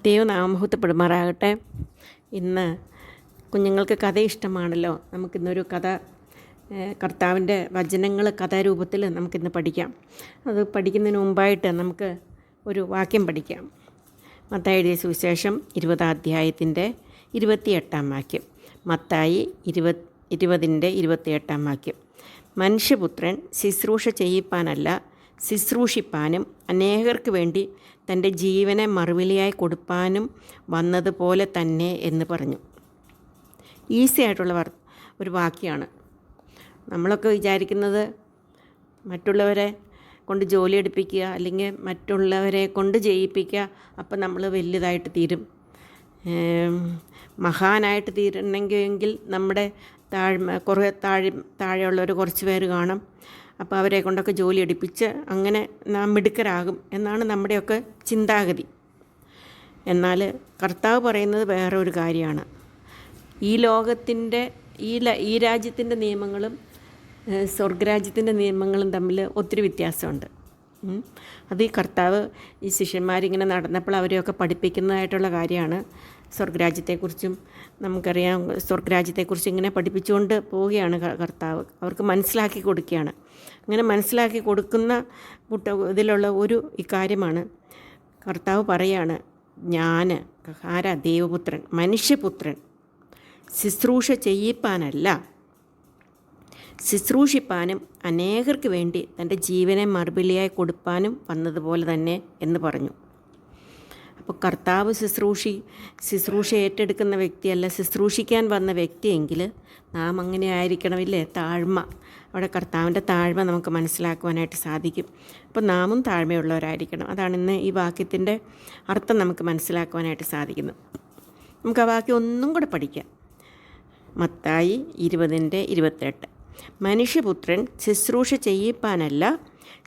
ദൈവനാമഹത്വപ്പെടുമാറാകട്ടെ. ഇന്ന് കുഞ്ഞുങ്ങൾക്ക് കഥ ഇഷ്ടമാണല്ലോ. നമുക്കിന്നൊരു കഥ, കർത്താവിൻ്റെ വചനങ്ങൾ കഥാരൂപത്തിൽ നമുക്കിന്ന് പഠിക്കാം. അത് പഠിക്കുന്നതിന് മുമ്പായിട്ട് നമുക്ക് ഒരു വാക്യം പഠിക്കാം. മത്തായി എഴുതിയ സുവിശേഷം 20-ാം അധ്യായത്തിൻ്റെ 28-ാം വാക്യം. മത്തായി 20:28 വാക്യം. മനുഷ്യപുത്രൻ ശുശ്രൂഷ ചെയ്യിപ്പാനല്ല, ശുശ്രൂഷിപ്പാനും അനേകർക്ക് വേണ്ടി തൻ്റെ ജീവനെ മറുവിലയായി കൊടുപ്പാനും വന്നതുപോലെ തന്നെ എന്ന് പറഞ്ഞു. ഈസി ആയിട്ടുള്ള ഒരു വാക്യമാണ്. നമ്മളൊക്കെ വിചാരിക്കുന്നത് മറ്റുള്ളവരെ കൊണ്ട് ജോലി എടുപ്പിക്കുക, അല്ലെങ്കിൽ മറ്റുള്ളവരെ കൊണ്ട് ചെയ്യിപ്പിക്കുക, അപ്പം നമ്മൾ വലുതായിട്ട് തീരും, മഹാനായിട്ട് തീരണമെങ്കിൽ നമ്മുടെ കുറേ താഴെയുള്ളവർ കുറച്ച് പേര് കാണും, അപ്പോൾ അവരെ കൊണ്ടൊക്കെ ജോലി എടുപ്പിച്ച് അങ്ങനെ നാം മിടുക്കരാകും എന്നാണ് നമ്മുടെയൊക്കെ ചിന്താഗതി. എന്നാൽ കർത്താവ് പറയുന്നത് വേറെ ഒരു കാര്യമാണ്. ഈ ലോകത്തിൻ്റെ ഈ രാജ്യത്തിൻ്റെ നിയമങ്ങളും സ്വർഗരാജ്യത്തിൻ്റെ നിയമങ്ങളും തമ്മിൽ ഒത്തിരി വ്യത്യാസമുണ്ട്. അത് ഈ കർത്താവ് ഈ ശിഷ്യന്മാരിങ്ങനെ നടന്നപ്പോൾ അവരെയൊക്കെ പഠിപ്പിക്കുന്നതായിട്ടുള്ള കാര്യമാണ്. സ്വർഗരാജ്യത്തെക്കുറിച്ചും നമുക്കറിയാം, സ്വർഗരാജ്യത്തെക്കുറിച്ച് ഇങ്ങനെ പഠിപ്പിച്ചുകൊണ്ട് പോവുകയാണ് കർത്താവ്. അവർക്ക് മനസ്സിലാക്കി കൊടുക്കുകയാണ്. അങ്ങനെ മനസ്സിലാക്കി കൊടുക്കുന്ന ഇതിലുള്ള ഒരു ഇക്കാര്യമാണ് കർത്താവ് പറയാണ്, ഞാൻ ആരാ? ദൈവപുത്രൻ, മനുഷ്യപുത്രൻ ശുശ്രൂഷ ചെയ്യിപ്പാനല്ല, ശുശ്രൂഷിപ്പാനും അനേകർക്ക് വേണ്ടി തൻ്റെ ജീവനെ മറുപടിയായി കൊടുപ്പാനും വന്നതുപോലെ തന്നെ എന്ന് പറഞ്ഞു. അപ്പോൾ കർത്താവ് ശുശ്രൂഷ ഏറ്റെടുക്കുന്ന വ്യക്തിയല്ല, ശുശ്രൂഷിക്കാൻ വന്ന വ്യക്തിയെങ്കിൽ നാം അങ്ങനെ ആയിരിക്കണമില്ലേ? താഴ്മ, അവിടെ കർത്താവിൻ്റെ താഴ്മ നമുക്ക് മനസ്സിലാക്കുവാനായിട്ട് സാധിക്കും. അപ്പോൾ നാമും താഴ്മയുള്ളവരായിരിക്കണം. അതാണ് ഇന്ന് ഈ വാക്യത്തിൻ്റെ അർത്ഥം നമുക്ക് മനസ്സിലാക്കുവാനായിട്ട് സാധിക്കുന്നത്. നമുക്ക് ആ വാക്യം ഒന്നും കൂടെ പഠിക്കാം. മത്തായി 20:28. മനുഷ്യപുത്രൻ ശുശ്രൂഷ ചെയ്യിപ്പാനല്ല,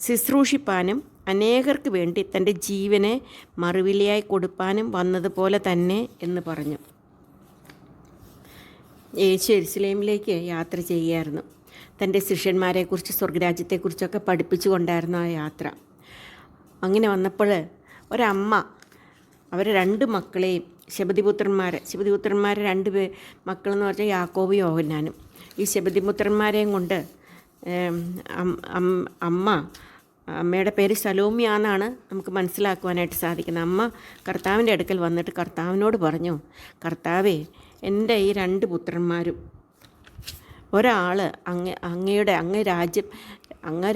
ശുശ്രൂഷിപ്പാനും അനേകർക്ക് വേണ്ടി തൻ്റെ ജീവനെ മറുവിലയായി കൊടുപ്പാനും വന്നതുപോലെ തന്നെ എന്ന് പറഞ്ഞു. യേശു യെരുശലേമിലേക്ക് യാത്ര ചെയ്യുകയായിരുന്നു. തൻ്റെ ശിഷ്യന്മാരെക്കുറിച്ച് സ്വർഗരാജ്യത്തെക്കുറിച്ചൊക്കെ പഠിപ്പിച്ചു കൊണ്ടായിരുന്നു ആ യാത്ര. അങ്ങനെ വന്നപ്പോൾ ഒരമ്മ അവരെ 2 മക്കളെയും, ശെബെദിപുത്രന്മാരെ 2 മക്കളെന്ന് പറഞ്ഞാൽ യാക്കോബും യോഹന്നാനും, ഈ ശെബെദിപുത്രന്മാരെയും കൊണ്ട് അമ്മയുടെ പേര് സലോമിയാന്നാണ് നമുക്ക് മനസ്സിലാക്കുവാനായിട്ട് സാധിക്കുന്നത്. അമ്മ കർത്താവിൻ്റെ അടുക്കൽ വന്നിട്ട് കർത്താവിനോട് പറഞ്ഞു, കർത്താവേ, എൻ്റെ ഈ 2 പുത്രന്മാരും, ഒരാൾ അങ്ങ്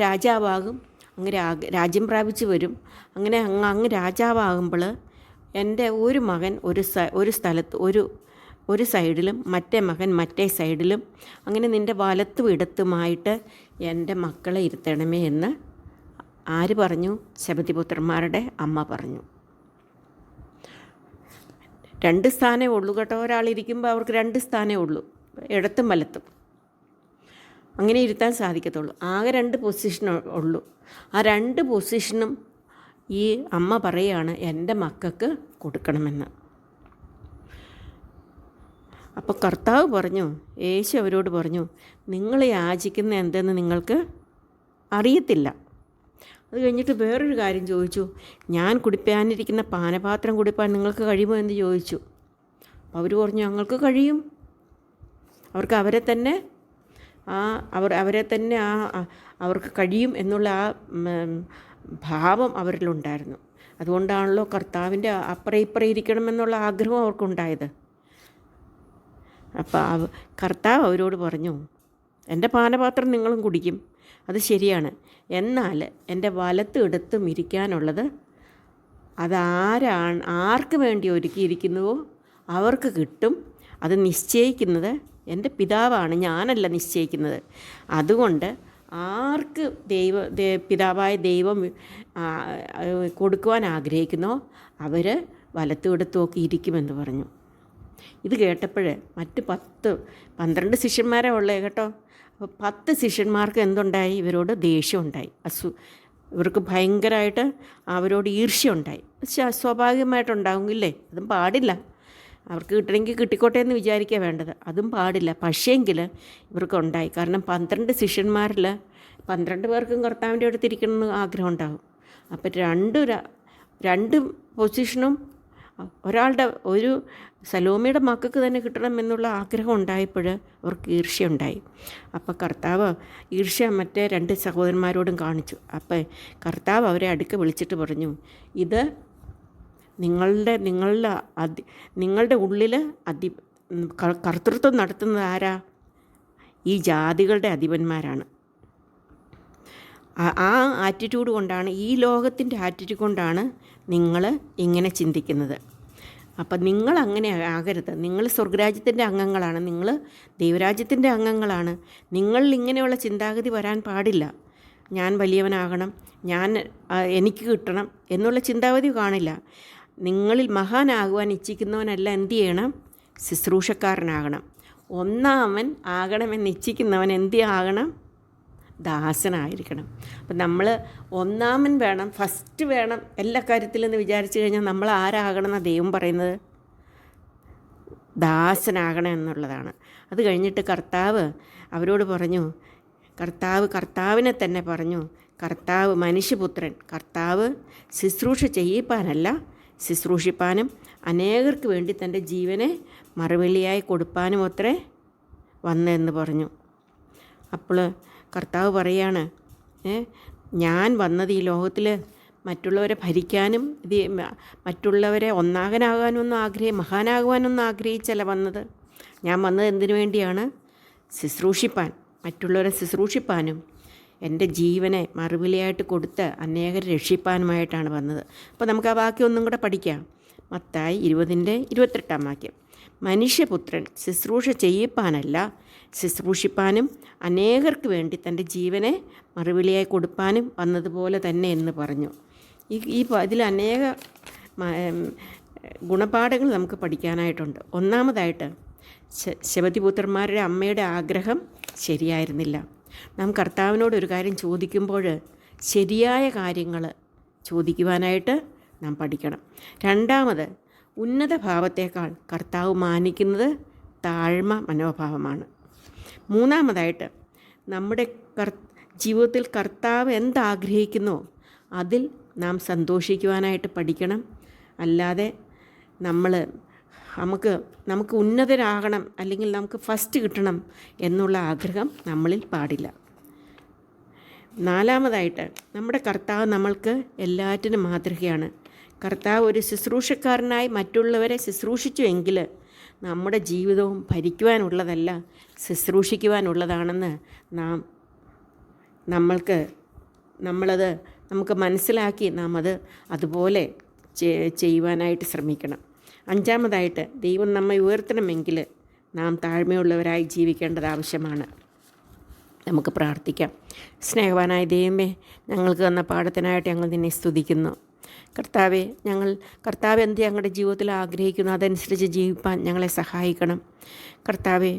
രാജാവാകും, രാജ്യം പ്രാപിച്ചു വരും, അങ്ങനെ അങ്ങ് രാജാവാകുമ്പോൾ എൻ്റെ ഒരു മകൻ ഒരു സ്ഥലത്ത് ഒരു സൈഡിലും മറ്റേ മകൻ മറ്റേ സൈഡിലും, അങ്ങനെ നിൻ്റെ വലത്തും ഇടത്തുമായിട്ട് എൻ്റെ മക്കളെ ഇരുത്തണമേ എന്ന് ആര് പറഞ്ഞു? ശെബെദിപുത്രന്മാരുടെ അമ്മ പറഞ്ഞു. 2 സ്ഥാനമേ ഉള്ളൂ കേട്ടോ. ഒരാളിരിക്കുമ്പോൾ അവർക്ക് 2 സ്ഥാനമേ ഉള്ളൂ, ഇടത്തും വലത്തും. അങ്ങനെ ഇരുത്താൻ സാധിക്കത്തുള്ളൂ. ആകെ 2 പൊസിഷൻ ഉള്ളൂ. ആ 2 പൊസിഷനും ഈ അമ്മ പറയുകയാണ് എൻ്റെ മക്കൾക്ക് കൊടുക്കണമെന്ന്. അപ്പോൾ കർത്താവ് പറഞ്ഞു, യേശു അവരോട് പറഞ്ഞു, നിങ്ങൾ യാചിക്കുന്ന എന്തെന്ന് നിങ്ങൾക്ക് അറിയത്തില്ല. അത് കഴിഞ്ഞിട്ട് വേറൊരു കാര്യം ചോദിച്ചു, ഞാൻ കുടിപ്പാനിരിക്കുന്ന പാനപാത്രം കുടിപ്പാൻ നിങ്ങൾക്ക് കഴിയുമോ എന്ന് ചോദിച്ചു. അവർ പറഞ്ഞു, ഞങ്ങൾക്ക് കഴിയും. അവർക്ക് അവരെ തന്നെ അവർക്ക് കഴിയും എന്നുള്ള ആ ഭാവം അവരിലുണ്ടായിരുന്നു. അതുകൊണ്ടാണല്ലോ കർത്താവിൻ്റെ അപ്പുറം ഇപ്പുറം ഇരിക്കണമെന്നുള്ള ആഗ്രഹം അവർക്കുണ്ടായത്. അപ്പോൾ കർത്താവ് അവരോട് പറഞ്ഞു, എൻ്റെ പാനപാത്രം നിങ്ങളും കുടിക്കും, അത് ശരിയാണ്. എന്നാൽ എൻ്റെ വലത്തും ഇടത്തും ഇരിക്കാനുള്ളത് ആർക്ക് വേണ്ടി ഒരുക്കിയിരിക്കുന്നുവോ അവർക്ക് കിട്ടും. അത് നിശ്ചയിക്കുന്നത് എൻ്റെ പിതാവാണ്, ഞാനല്ല നിശ്ചയിക്കുന്നത്. അതുകൊണ്ട് ആർക്ക് പിതാവായ ദൈവം കൊടുക്കുവാൻ ആഗ്രഹിക്കുന്നോ അവർ വലത്തും ഇടത്തും ഒക്കെ ഇരിക്കുമെന്ന് പറഞ്ഞു. ഇത് കേട്ടപ്പോൾ മറ്റ് 12 ശിഷ്യന്മാരെ ഉള്ളേ കേട്ടോ. അപ്പോൾ 10 ശിഷ്യന്മാർക്ക് എന്തുണ്ടായി? ഇവരോട് ദേഷ്യമുണ്ടായി, ഇവർക്ക് ഭയങ്കരമായിട്ട് അവരോട് ഈർഷ്യ ഉണ്ടായി. സ്വാഭാവികമായിട്ടുണ്ടാകുമില്ലേ? അതും പാടില്ല. അവർക്ക് കിട്ടണമെങ്കിൽ കിട്ടിക്കോട്ടെ എന്ന് വിചാരിക്കുക വേണ്ടത്, അതും പാടില്ല. പക്ഷേങ്കിൽ ഇവർക്കുണ്ടായി. കാരണം 12 ശിഷ്യന്മാരിൽ 12 പേർക്കും കർത്താവിൻ്റെ അടുത്തിരിക്കണമെന്ന് ആഗ്രഹം ഉണ്ടാകും. അപ്പം രണ്ട് പൊസിഷനും ഒരു സലോമിയുടെ മക്കൾക്ക് തന്നെ കിട്ടണം എന്നുള്ള ആഗ്രഹം ഉണ്ടായപ്പോൾ അവർക്ക് ഈർഷ്യയുണ്ടായി. അപ്പോൾ കർത്താവ് ഈർഷ്യ മറ്റേ 2 സഹോദരന്മാരോടും കാണിച്ചു. അപ്പോൾ കർത്താവ് അവരെ അടുക്ക വിളിച്ചിട്ട് പറഞ്ഞു, ഇത് നിങ്ങളുടെ ഉള്ളിൽ കർത്തൃത്വം നടത്തുന്നത് ആരാ? ഈ ജാതികളുടെ അധിപന്മാരാണ്. ആ ആറ്റിറ്റ്യൂഡ് കൊണ്ടാണ്, ഈ ലോകത്തിൻ്റെ ആറ്റിറ്റ്യൂഡ് കൊണ്ടാണ് നിങ്ങൾ ഇങ്ങനെ ചിന്തിക്കുന്നത്. അപ്പം നിങ്ങൾ അങ്ങനെ ആകരുത്. നിങ്ങൾ സ്വർഗരാജ്യത്തിൻ്റെ അംഗങ്ങളാണ്, നിങ്ങൾ ദൈവരാജ്യത്തിൻ്റെ അംഗങ്ങളാണ്. നിങ്ങളിൽ ഇങ്ങനെയുള്ള ചിന്താഗതി വരാൻ പാടില്ല. ഞാൻ വലിയവനാകണം, എനിക്ക് കിട്ടണം എന്നുള്ള ചിന്താഗതി കാണില്ല. നിങ്ങളിൽ മഹാനാകുവാൻ ഇച്ഛിക്കുന്നവനല്ല എന്ത് ചെയ്യണം? ശുശ്രൂഷക്കാരനാകണം. ഒന്നാമൻ ആകണമെന്ന് ഇച്ഛിക്കുന്നവൻ എന്ത് ആകണം? ദാസനായിരിക്കണം. അപ്പം നമ്മൾ ഒന്നാമൻ വേണം, ഫസ്റ്റ് വേണം എല്ലാ കാര്യത്തിലെന്ന് വിചാരിച്ചു കഴിഞ്ഞാൽ നമ്മൾ ആരാകണം എന്നാണ് ദൈവം പറയുന്നത്? ദാസനാകണം എന്നുള്ളതാണ്. അത് കഴിഞ്ഞിട്ട് കർത്താവ് അവരോട് പറഞ്ഞു, കർത്താവിനെ തന്നെ പറഞ്ഞു, കർത്താവ് മനുഷ്യപുത്രൻ, കർത്താവ് ശുശ്രൂഷ ചെയ്യിപ്പാനല്ല ശുശ്രൂഷിപ്പാനും അനേകർക്ക് വേണ്ടി തൻ്റെ ജീവനെ മറുവിലയായി കൊടുപ്പാനും അത്രേ വന്നതെന്ന് പറഞ്ഞു. അപ്പോൾ കർത്താവ് പറയാണ്, ഞാൻ വന്നത് ഈ ലോകത്തിൽ മറ്റുള്ളവരെ ഭരിക്കാനും മറ്റുള്ളവരെ മഹാനാകുവാനൊന്നും ആഗ്രഹിച്ചല്ല വന്നത്. ഞാൻ വന്നത് എന്തിനു വേണ്ടിയാണ്? ശുശ്രൂഷിപ്പാൻ, മറ്റുള്ളവരെ ശുശ്രൂഷിപ്പാനും എൻ്റെ ജീവനെ മറുവിലയായിട്ട് കൊടുത്ത് അനേകരെ രക്ഷിപ്പാനുമായിട്ടാണ് വന്നത്. അപ്പോൾ നമുക്ക് ആ വാക്യം ഒന്നും കൂടെ പഠിക്കാം. മത്തായി 20:28 വാക്യം. മനുഷ്യപുത്രൻ ശുശ്രൂഷ ചെയ്യിപ്പാനല്ല ശുശ്രൂഷിപ്പാനും അനേകർക്ക് വേണ്ടി തൻ്റെ ജീവനെ മറുവിലയായി കൊടുപ്പാനും വന്നതുപോലെ തന്നെ എന്ന് പറഞ്ഞു. ഇതിൽ അനേക ഗുണപാഠങ്ങൾ നമുക്ക് പഠിക്കാനായിട്ടുണ്ട്. ഒന്നാമതായിട്ട് ശബദിപുത്രന്മാരുടെ അമ്മയുടെ ആഗ്രഹം ശരിയായിരുന്നില്ല. നാം കർത്താവിനോട് ഒരു കാര്യം ചോദിക്കുമ്പോൾ ശരിയായ കാര്യങ്ങൾ ചോദിക്കുവാനായിട്ട് നാം പഠിക്കണം. രണ്ടാമത്, ഉന്നത ഭാവത്തേക്കാൾ കർത്താവ് മാനിക്കുന്നത് താഴ്മ മനോഭാവമാണ്. മൂന്നാമതായിട്ട്, നമ്മുടെ ജീവിതത്തിൽ കർത്താവ് എന്താഗ്രഹിക്കുന്നോ അതിൽ നാം സന്തോഷിക്കുവാനായിട്ട് പഠിക്കണം. അല്ലാതെ നമുക്ക് ഉന്നതരാകണം അല്ലെങ്കിൽ നമുക്ക് ഫസ്റ്റ് കിട്ടണം എന്നുള്ള ആഗ്രഹം നമ്മളിൽ പാടില്ല. നാലാമതായിട്ട്, നമ്മുടെ കർത്താവ് നമ്മൾക്ക് എല്ലാറ്റിനും മാതൃകയാണ്. കർത്താവ് ഒരു ശുശ്രൂഷക്കാരനായി മറ്റുള്ളവരെ ശുശ്രൂഷിച്ചുവെങ്കിൽ നമ്മുടെ ജീവിതവും ഭരിക്കുവാനുള്ളതല്ല, ശുശ്രൂഷിക്കുവാനുള്ളതാണെന്ന് നമുക്ക് മനസ്സിലാക്കി നാം അതുപോലെ ചെയ്യുവാനായിട്ട് ശ്രമിക്കണം. അഞ്ചാമതായിട്ട്, ദൈവം നമ്മെ ഉയർത്തണമെങ്കിൽ നാം താഴ്മയുള്ളവരായി ജീവിക്കേണ്ടത് ആവശ്യമാണ്. നമുക്ക് പ്രാർത്ഥിക്കാം. സ്നേഹവാനായ ദൈവമേ, ഞങ്ങൾക്ക് തന്ന പാഠത്തിനായിട്ട് ഞങ്ങൾ നിന്നെ സ്തുതിക്കുന്നു. കർത്താവെ, കർത്താവ് എന്ത് ഞങ്ങളുടെ ജീവിതത്തിൽ ആഗ്രഹിക്കുന്നു അതനുസരിച്ച് ജീവിപ്പാൻ ഞങ്ങളെ സഹായിക്കണം. കർത്താവെ,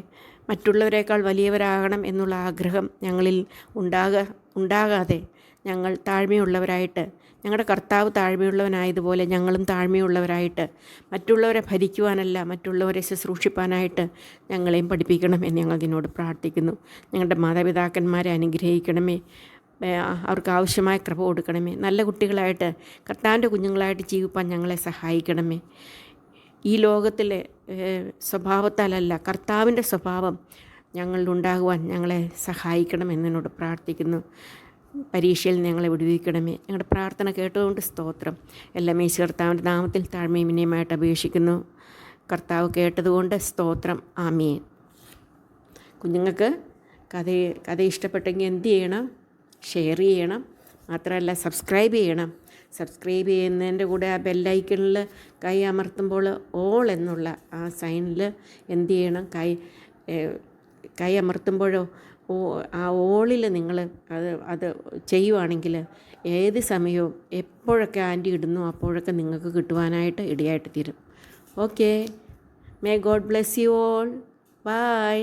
മറ്റുള്ളവരെക്കാൾ വലിയവരാകണം എന്നുള്ള ആഗ്രഹം ഞങ്ങളിൽ ഉണ്ടാകാതെ ഞങ്ങൾ താഴ്മയുള്ളവരായിട്ട്, ഞങ്ങളുടെ കർത്താവ് താഴ്മയുള്ളവനായതുപോലെ ഞങ്ങളും താഴ്മയുള്ളവരായിട്ട് മറ്റുള്ളവരെ ഭരിക്കുവാനല്ല മറ്റുള്ളവരെ ശുശ്രൂഷിപ്പാനായിട്ട് ഞങ്ങളെയും പഠിപ്പിക്കണം എന്ന് ഞങ്ങൾ നിന്നോട് പ്രാർത്ഥിക്കുന്നു. ഞങ്ങളുടെ മാതാപിതാക്കന്മാരെ അനുഗ്രഹിക്കണമേ, അവർക്ക് ആവശ്യമായ കൃപ കൊടുക്കണമേ. നല്ല കുട്ടികളായിട്ട് കർത്താവിൻ്റെ കുഞ്ഞുങ്ങളായിട്ട് ജീവിപ്പാൻ ഞങ്ങളെ സഹായിക്കണമേ. ഈ ലോകത്തിലെ സ്വഭാവത്താലല്ല, കർത്താവിൻ്റെ സ്വഭാവം ഞങ്ങളിലുണ്ടാകുവാൻ ഞങ്ങളെ സഹായിക്കണം എന്നോട് പ്രാർത്ഥിക്കുന്നു. പരീക്ഷയിൽ ഞങ്ങളെ വിടുവിക്കണമേ. ഞങ്ങളുടെ പ്രാർത്ഥന കേട്ടതുകൊണ്ട് സ്തോത്രം. എല്ലാം യേശു കർത്താവിൻ്റെ നാമത്തിൽ താഴ്മയും വിനയമായിട്ട് അപേക്ഷിക്കുന്നു. കർത്താവ് കേട്ടതുകൊണ്ട് സ്തോത്രം. ആമേൻ. കുഞ്ഞുങ്ങൾക്ക് കഥ ഇഷ്ടപ്പെട്ടെങ്കിൽ എന്ത് ചെയ്യണം? ഷെയർ ചെയ്യണം. മാത്രമല്ല സബ്സ്ക്രൈബ് ചെയ്യണം. സബ്സ്ക്രൈബ് ചെയ്യുന്നതിൻ്റെ കൂടെ ആ ബെല്ലൈക്കണിൽ കൈ അമർത്തുമ്പോൾ ഓൾ എന്നുള്ള ആ സൈനിൽ എന്ത് ചെയ്യണം? കൈ അമർത്തുമ്പോഴോ ആ ഓളിൽ നിങ്ങൾ അത് ചെയ്യുവാണെങ്കിൽ ഏത് സമയവും എപ്പോഴൊക്കെ ആൻറ്റി ഇടുന്നു അപ്പോഴൊക്കെ നിങ്ങൾക്ക് കിട്ടുവാനായിട്ട് ഇടയായിട്ട് തീരും. Okay, may God bless you all. By.